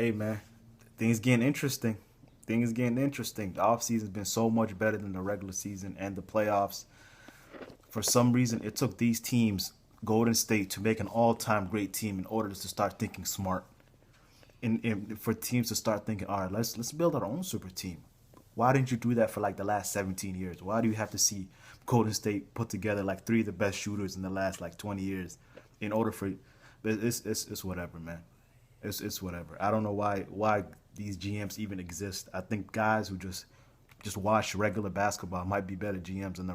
Hey man, things getting interesting. Things getting interesting. The offseason's been so much better than the regular season and the playoffs. For some reason, it took these teams, Golden State, to make an all-time great team in order to start thinking smart. For teams to start thinking, all right, let's build our own super team. Why didn't you do that for like the last 17 years? Why do you have to see Golden State put together like three of the best shooters in the last like 20 years in order for? But it's whatever, man. It's whatever. I don't know why these GMs even exist. I think guys who just watch regular basketball might be better GMs than the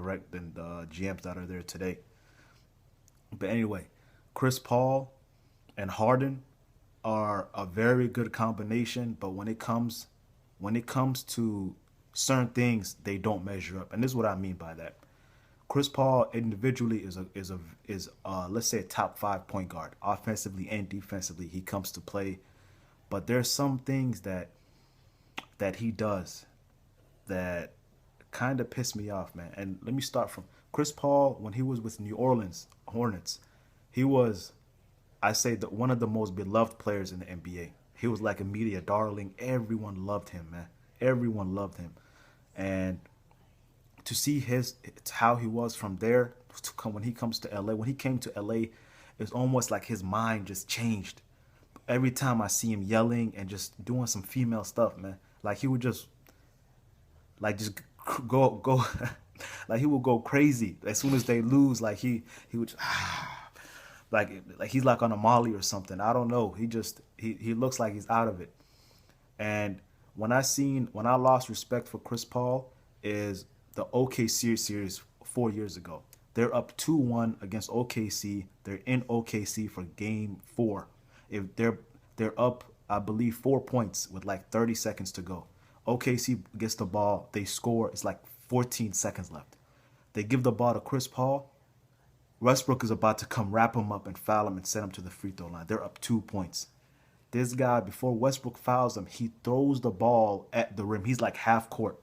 GMs that are there today. But anyway, Chris Paul and Harden are a very good combination, but when it comes to certain things, they don't measure up. And this is what I mean by that. Chris Paul individually is let's say a top five point guard, offensively and defensively. He comes to play, but there's some things that he does that kind of piss me off, man. And let me start from Chris Paul when he was with New Orleans Hornets. He was, I say, one of the most beloved players in the NBA. He was like a media darling. Everyone loved him, man. Everyone loved him, and to see his how he was from there to come when he comes to LA. When he came to LA, it's almost like his mind just changed. Every time I see him yelling and just doing some female stuff, man, like he would just go like he would go crazy as soon as they lose. Like he would like he's like on a Molly or something. I don't know. He looks like he's out of it. And when I lost respect for Chris Paul is the OKC series 4 years ago. They're up 2-1 against OKC. They're in OKC for game 4. If they're up, I believe 4 points with like 30 seconds to go. OKC gets the ball, they score, it's like 14 seconds left. They give the ball to Chris Paul. Westbrook is about to come wrap him up and foul him and send him to the free throw line. They're up 2 points. This guy, before Westbrook fouls him, he throws the ball at the rim. He's like half court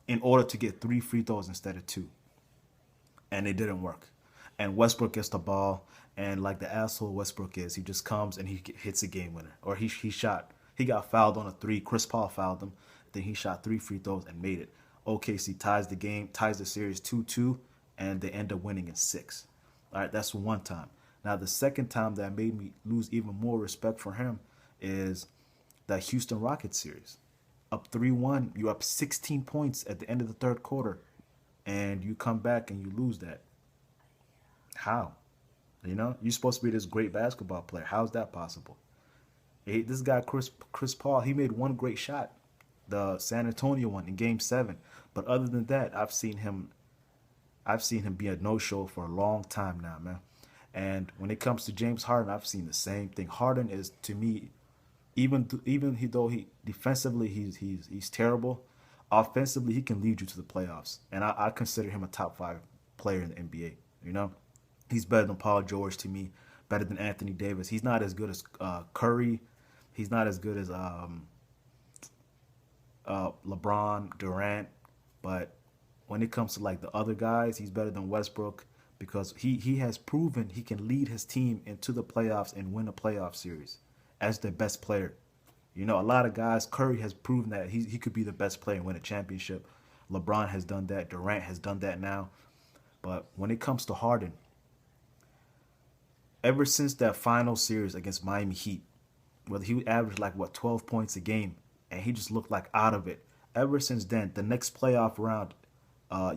in order to get 3 free throws instead of 2. And it didn't work. And Westbrook gets the ball, and like the asshole Westbrook is, he just comes and he hits a game winner. Or he got fouled on a 3. Chris Paul fouled him. Then he shot 3 free throws and made it. OKC ties the series 2-2, and they end up winning in 6. All right, that's one time. Now, the second time that made me lose even more respect for him is the Houston Rockets series. Up 3-1, you're up 16 points at the end of the third quarter, and you come back and you lose that. How? You're supposed to be this great basketball player. How's that possible? This guy, Chris Paul, he made one great shot, the San Antonio one in Game 7. But other than that, I've seen him be a no-show for a long time now, man. And when it comes to James Harden, I've seen the same thing. Harden is, to me, though he defensively he's terrible, offensively he can lead you to the playoffs, and I consider him a top 5 player in the NBA. He's better than Paul George to me, better than Anthony Davis. He's not as good as Curry. He's not as good as LeBron, Durant, but when it comes to like the other guys, he's better than Westbrook because he has proven he can lead his team into the playoffs and win a playoff series as the best player. A lot of guys, Curry has proven that he could be the best player and win a championship. LeBron has done that. Durant has done that now. But when it comes to Harden, ever since that final series against Miami Heat, where he averaged like 12 points a game, and he just looked like out of it. Ever since then, the next playoff round,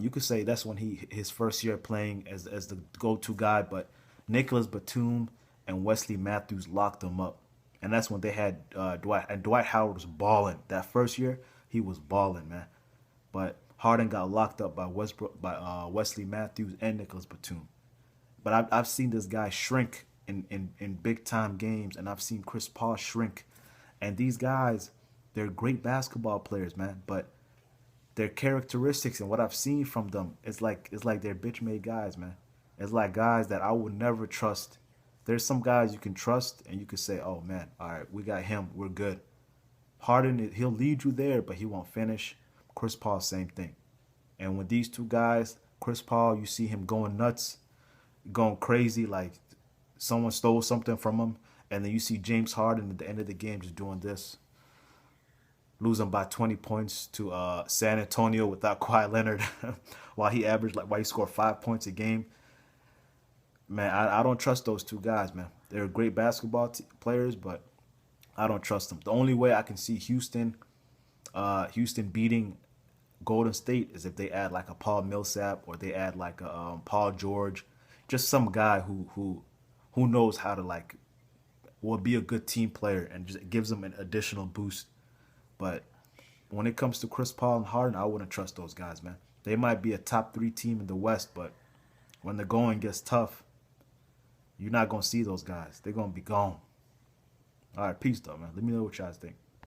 you could say that's when his first year playing as the go-to guy, but Nicholas Batum and Wesley Matthews locked him up, and that's when they had Dwight Howard was balling. That first year, he was balling, man. But Harden got locked up by Wesley Matthews and Nicholas Batum. But I've seen this guy shrink in big time games, and I've seen Chris Paul shrink. And these guys, they're great basketball players, man. But their characteristics and what I've seen from them, it's like they're bitch made guys, man. It's like guys that I would never trust. There's some guys you can trust, and you can say, "Oh man, all right, we got him, we're good." Harden, he'll lead you there, but he won't finish. Chris Paul, same thing. And with these two guys, Chris Paul, you see him going nuts, going crazy, like someone stole something from him, And then you see James Harden at the end of the game just doing this, losing by 20 points to San Antonio without Kawhi Leonard, while he scored 5 points a game. Man, I don't trust those two guys, man. They're great players, but I don't trust them. The only way I can see Houston beating Golden State is if they add like a Paul Millsap or they add like a Paul George, just some guy who knows how to like will be a good team player and just gives them an additional boost. But when it comes to Chris Paul and Harden, I wouldn't trust those guys, man. They might be a top 3 team in the West, but when the going gets tough, you're not gonna see those guys. They're gonna be gone. All right, peace though, man. Let me know what you guys think.